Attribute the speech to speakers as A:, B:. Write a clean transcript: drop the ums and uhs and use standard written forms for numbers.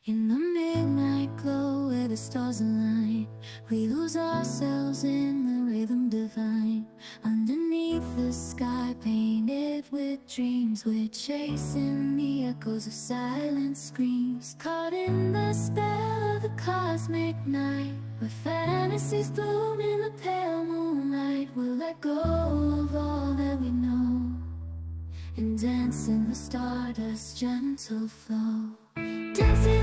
A: In the midnight glow where the stars align, we lose ourselves in the rhythm divine. Underneath the sky painted with dreams, we're chasing the echoes of silent screams. Caught in the spell of the cosmic night, where fantasies bloom in the pale moonlight. We'll let go of all that we know and dance in the stardust's gentle flow. Dancing